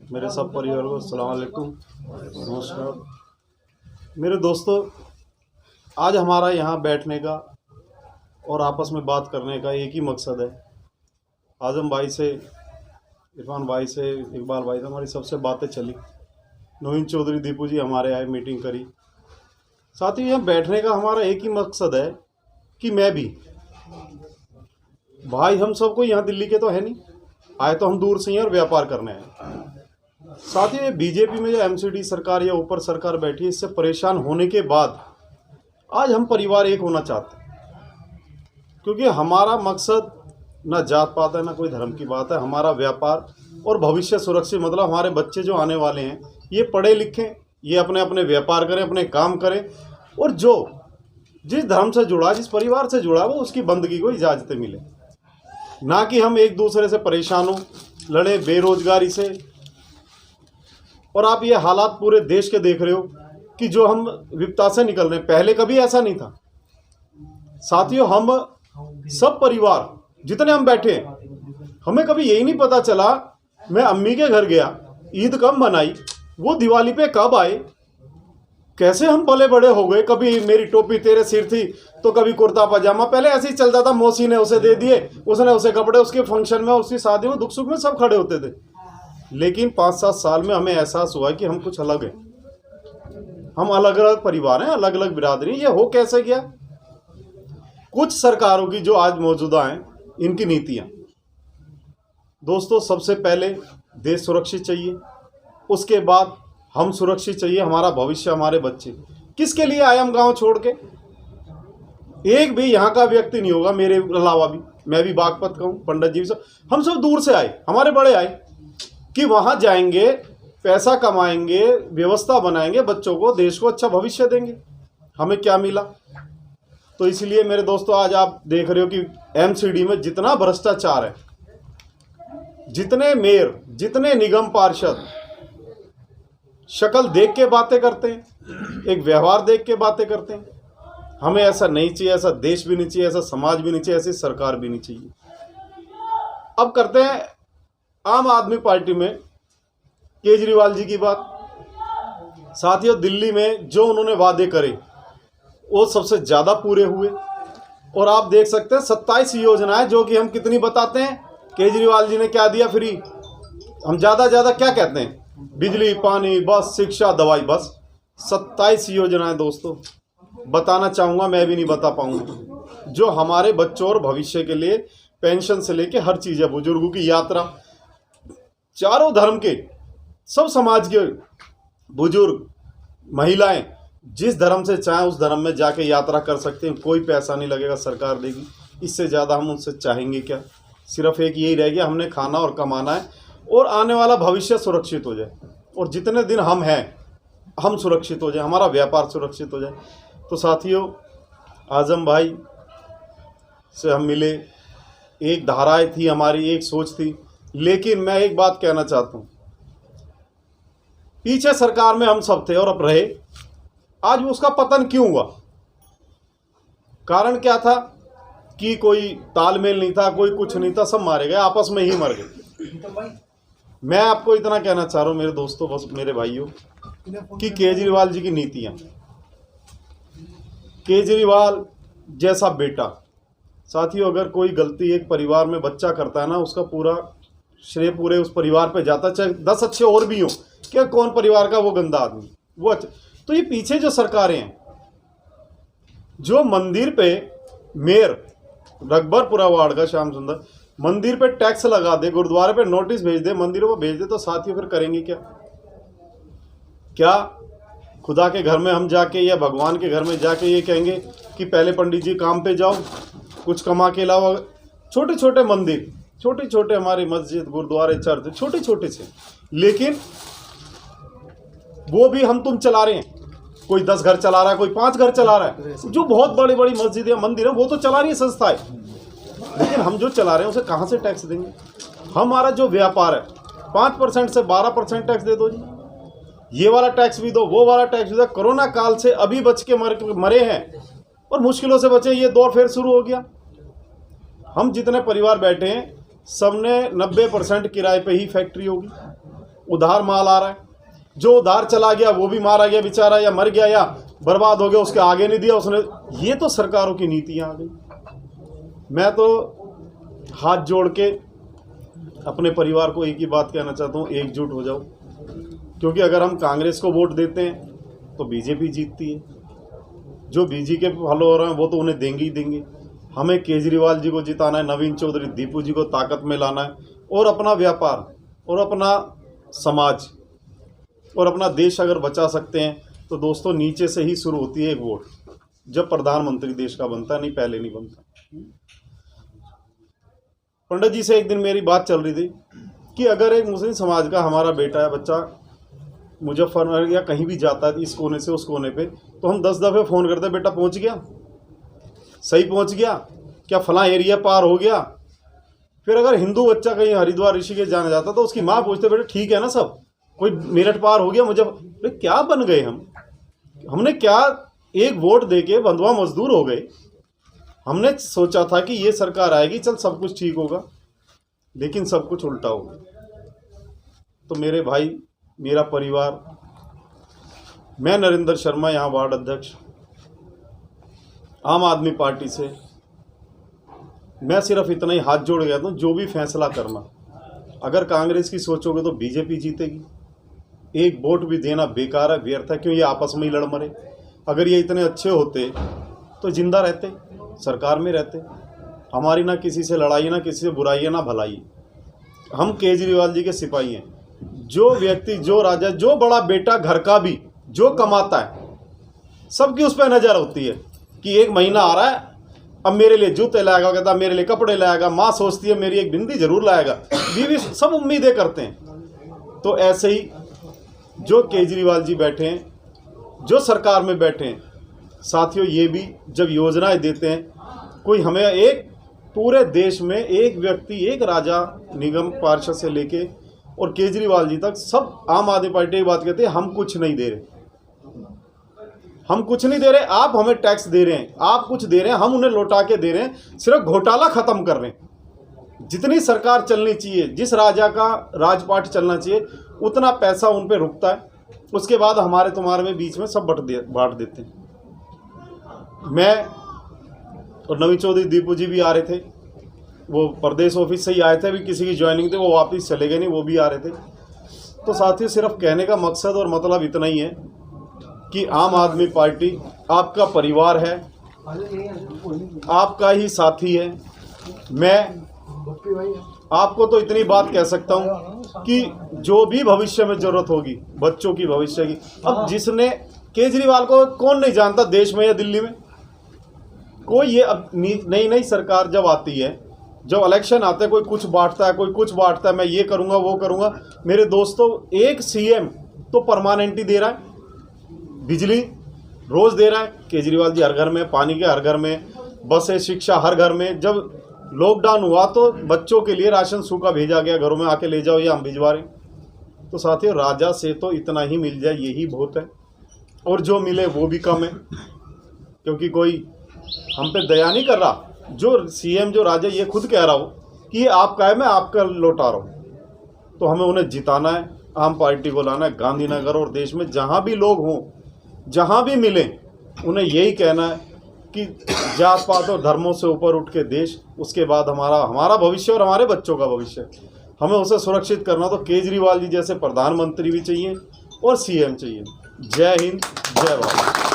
मेरे सब परिवार को अस्सलाम वालेकुम, नमस्कार। मेरे दोस्तों, आज हमारा यहाँ बैठने का और आपस में बात करने का एक ही मकसद है। आज़म भाई से, इरफान भाई से, इकबाल भाई से हमारी सबसे बातें चली। नवीन चौधरी दीपू जी हमारे आए, मीटिंग करी। साथ ही यहाँ बैठने का हमारा एक ही मकसद है कि मैं भी भाई, हम सबको यहाँ दिल्ली के तो है नहीं, आए तो हम दूर से ही और व्यापार करने हैं। साथ ही बीजेपी में जो एमसीडी सरकार या ऊपर सरकार बैठी है, इससे परेशान होने के बाद आज हम परिवार एक होना चाहते हैं, क्योंकि हमारा मकसद ना जात पात है, ना कोई धर्म की बात है। हमारा व्यापार और भविष्य सुरक्षित, मतलब हमारे बच्चे जो आने वाले हैं ये पढ़े लिखें, ये अपने अपने व्यापार करें, अपने काम करें, और जो जिस धर्म से जुड़ा, जिस परिवार से जुड़ा, वो उसकी बंदगी को इजाज़तें मिले, ना कि हम एक दूसरे से परेशान हों, लड़े बेरोजगारी से। और आप ये हालात पूरे देश के देख रहे हो कि जो हम विपदा से निकल रहे हैं, पहले कभी ऐसा नहीं था। साथियों, हम सब परिवार जितने हम बैठे हैं, हमें कभी यही नहीं पता चला मैं अम्मी के घर गया, ईद कब मनाई, वो दिवाली पे कब आए, कैसे हम पले बड़े हो गए। कभी मेरी टोपी तेरे सिर थी तो कभी कुर्ता पजामा, पहले ऐसे ही चलता था, मौसी ने उसे दे दिए, उसने उसे कपड़े, उसके फंक्शन में, उसकी शादी में, दुख सुख में सब खड़े होते थे। लेकिन 5-7 साल में हमें एहसास हुआ कि हम कुछ अलग हैं, हम अलग अलग परिवार हैं, अलग अलग बिरादरी। ये हो कैसे गया? कुछ सरकारों की जो आज मौजूदा हैं, इनकी नीतियां। दोस्तों, सबसे पहले देश सुरक्षित चाहिए, उसके बाद हम सुरक्षित चाहिए, हमारा भविष्य, हमारे बच्चे। किसके लिए आए हम गांव छोड़ के? एक भी यहाँ का व्यक्ति नहीं होगा मेरे अलावा भी, मैं भी बागपत का हूँ, पंडित जी सब, हम सब दूर से आए, हमारे बड़े आए कि वहाँ जाएंगे, पैसा कमाएंगे, व्यवस्था बनाएंगे, बच्चों को, देश को अच्छा भविष्य देंगे। हमें क्या मिला? तो इसलिए मेरे दोस्तों, आज आप देख रहे हो कि एमसीडी में जितना भ्रष्टाचार है, जितने मेयर, जितने निगम पार्षद शक्ल देख के बातें करते हैं, एक व्यवहार देख के बातें करते हैं। हमें ऐसा नहीं चाहिए, ऐसा देश भी नहीं चाहिए, ऐसा समाज भी नहीं चाहिए, ऐसी सरकार भी नहीं चाहिए। अब करते हैं आम आदमी पार्टी में केजरीवाल जी की बात। साथियों, दिल्ली में जो उन्होंने वादे करे वो सबसे ज़्यादा पूरे हुए। और आप देख सकते हैं 27 योजनाएं, जो कि हम कितनी बताते हैं, केजरीवाल जी ने क्या दिया फ्री। हम ज़्यादा क्या कहते हैं, बिजली, पानी, बस, शिक्षा, दवाई, बस 27 योजनाएं। दोस्तों, बताना चाहूँगा, मैं भी नहीं बता पाऊँगा, जो हमारे बच्चों और भविष्य के लिए, पेंशन से लेके हर चीज़ है, बुजुर्गों की यात्रा, चारों धर्म के, सब समाज के बुजुर्ग, महिलाएं जिस धर्म से चाहें उस धर्म में जाके यात्रा कर सकते हैं, कोई पैसा नहीं लगेगा, सरकार देगी। इससे ज़्यादा हम उनसे चाहेंगे क्या? सिर्फ एक यही रह गया, हमने खाना और कमाना है, और आने वाला भविष्य सुरक्षित हो जाए, और जितने दिन हम हैं हम सुरक्षित हो जाए, हमारा व्यापार सुरक्षित हो जाए। तो साथियों, आज़म भाई से हम मिले, एक धाराएँ थी हमारी, एक सोच थी, लेकिन मैं एक बात कहना चाहता हूँ, पीछे सरकार में हम सब थे और अब रहे, आज उसका पतन क्यों हुआ? कारण क्या था? कि कोई तालमेल नहीं था, कोई कुछ नहीं था, सब मारे गए, आपस में ही मर गए। मैं आपको इतना कहना चाह रहा हूँ मेरे दोस्तों, बस मेरे भाइयों, कि केजरीवाल जी की नीतियाँ, केजरीवाल जैसा बेटा, साथियों, अगर कोई गलती एक परिवार में बच्चा करता है ना, उसका पूरा श्रेय पूरे उस परिवार पे जाता, चाहे 10 अच्छे और भी हों, क्या कौन परिवार का वो गंदा आदमी, वो अच्छा। तो ये पीछे जो सरकारें हैं, जो मंदिर पे मेयर रकबरपुरा वार्ड का श्याम सुंदर मंदिर पे टैक्स लगा दे, गुरुद्वारे पे नोटिस भेज दे, मंदिरों पे भेज दे, तो साथियों फिर करेंगे क्या? क्या खुदा के घर में हम जाके या भगवान के घर में जाके ये कहेंगे कि पहले पंडित जी काम पे जाओ, कुछ कमा के लाओ? छोटे छोटे मंदिर, छोटे छोटे हमारे मस्जिद, गुरुद्वारे, चर्च, छोटे छोटे से, लेकिन वो भी हम तुम चला रहे हैं। कोई 10 घर चला रहा है, कोई 5 घर चला रहा है। जो बहुत बड़ी बड़ी मस्जिद या मंदिर है वो तो चला रही है संस्थाएं, लेकिन हम जो चला रहे हैं उसे कहाँ से टैक्स देंगे? हमारा जो व्यापार है 5% से 12% टैक्स दे दो जी, ये वाला टैक्स भी दो, वो वाला टैक्स भी दो। कोरोना काल से अभी बच के मरे हैं और मुश्किलों से बचे, ये दौर फिर शुरू हो गया। हम जितने परिवार बैठे हैं सबने 90% किराए पे ही फैक्ट्री होगी, उधार माल आ रहा है, जो उधार चला गया वो भी मारा गया बेचारा, या मर गया या बर्बाद हो गया, उसके आगे नहीं दिया उसने। ये तो सरकारों की नीतियाँ आ गई। मैं तो हाथ जोड़ के अपने परिवार को एक ही बात कहना चाहता हूँ, एकजुट हो जाओ, क्योंकि अगर हम कांग्रेस को वोट देते हैं तो बीजेपी जीतती है। जो बीजेपी के फॉलोअर हैं वो तो उन्हें देंगे ही देंगे। हमें केजरीवाल जी को जिताना है, नवीन चौधरी, दीपू जी को ताकत में लाना है, और अपना व्यापार और अपना समाज और अपना देश अगर बचा सकते हैं तो दोस्तों नीचे से ही शुरू होती है एक वोट, जब प्रधानमंत्री देश का बनता है, नहीं पहले नहीं बनता। पंडित जी से एक दिन मेरी बात चल रही थी कि अगर एक मुस्लिम समाज का हमारा बेटा या बच्चा मुजफ्फरनगर या कहीं भी जाता है इस कोने से उस कोने पे, तो हम 10 दफ़े फ़ोन करते, बेटा पहुंच गया, सही पहुंच गया क्या, फलां एरिया पार हो गया। फिर अगर हिंदू बच्चा कहीं हरिद्वार ऋषिकेश जाने जाता तो उसकी माँ पूछते, बेटा ठीक है ना सब, कोई मेरठ पार हो गया मुझे। क्या बन गए हमने क्या एक वोट देके बंधुआ मजदूर हो गए। हमने सोचा था कि ये सरकार आएगी, चल सब कुछ ठीक होगा, लेकिन सब कुछ उल्टा हो गया। तो मेरे भाई, मेरा परिवार, मैं नरेंद्र शर्मा, यहाँ वार्ड अध्यक्ष आम आदमी पार्टी से, मैं सिर्फ इतना ही हाथ जोड़ गया था, जो भी फैसला करना, अगर कांग्रेस की सोचोगे तो बीजेपी जीतेगी। एक वोट भी देना बेकार है, व्यर्थ है, क्यों ये आपस में ही लड़ मरे। अगर ये इतने अच्छे होते तो जिंदा रहते, सरकार में रहते। हमारी ना किसी से लड़ाई, ना किसी से बुराई है, ना भलाई। हम केजरीवाल जी के सिपाही हैं। जो व्यक्ति, जो राजा, जो बड़ा बेटा घर का भी जो कमाता है, सबकी उस पर नज़र होती है कि एक महीना आ रहा है, अब मेरे लिए जूते लाएगा, कहता मेरे लिए कपड़े लाएगा, माँ सोचती है मेरी एक बिंदी जरूर लाएगा, बीवी, सब उम्मीदें करते हैं। तो ऐसे ही जो केजरीवाल जी बैठे हैं, जो सरकार में बैठे हैं, साथियों, ये भी जब योजनाएं देते हैं, कोई हमें एक पूरे देश में एक व्यक्ति, एक राजा, निगम पार्षद से लेके और केजरीवाल जी तक, सब आम आदमी पार्टी की बात कहते हैं, हम कुछ नहीं दे रहे, हम कुछ नहीं दे रहे, आप हमें टैक्स दे रहे हैं, आप कुछ दे रहे हैं, हम उन्हें लौटा के दे रहे हैं, सिर्फ घोटाला खत्म कर रहे हैं। जितनी सरकार चलनी चाहिए, जिस राजा का राजपाट चलना चाहिए, उतना पैसा उन पे रुकता है, उसके बाद हमारे तुम्हारे में बीच में सब बांट देते हैं। मैं और नवीन चौधरी, दीपू जी भी आ रहे थे, वो प्रदेश ऑफिस से ही आए थे, अभी किसी की ज्वाइनिंग थी, वो वापस चले गए नहीं, वो भी आ रहे थे। तो साथियों, सिर्फ कहने का मकसद और मतलब इतना ही है कि आम आदमी पार्टी आपका परिवार है, आपका ही साथी है। मैं आपको तो इतनी बात कह सकता हूं कि जो भी भविष्य में जरूरत होगी, बच्चों की भविष्य की, अब जिसने केजरीवाल को कौन नहीं जानता देश में या दिल्ली में, कोई ये अब नई सरकार जब आती है, जब इलेक्शन आते हैं, कोई कुछ बांटता है, कोई कुछ बांटता है, मैं ये करूंगा वो करूंगा। मेरे दोस्तों, एक सीएम तो परमानेंट ही दे रहा है, बिजली रोज दे रहा है केजरीवाल जी, हर घर में, पानी के हर घर में, बसें, शिक्षा हर घर में। जब लॉकडाउन हुआ तो बच्चों के लिए राशन सूखा भेजा गया, घरों में आके ले जाओ, या हम भिजवा रहे। तो साथियों, राजा से तो इतना ही मिल जाए, यही बहुत है, और जो मिले वो भी कम है, क्योंकि कोई हम पे दया नहीं कर रहा। जो सीएम, जो राजा, ये खुद कह रहा हो कि ये आपका है, मैं आपका लौटा रहा हूँ। तो हमें उन्हें जिताना है, आम पार्टी को लाना है गांधीनगर और देश में जहाँ भी लोग हों, जहाँ भी मिले, उन्हें यही कहना है कि जात पात और धर्मों से ऊपर उठ के देश, उसके बाद हमारा भविष्य और हमारे बच्चों का भविष्य, हमें उसे सुरक्षित करना। तो केजरीवाल जी जैसे प्रधानमंत्री भी चाहिए और सीएम चाहिए। जय हिंद, जय भारत।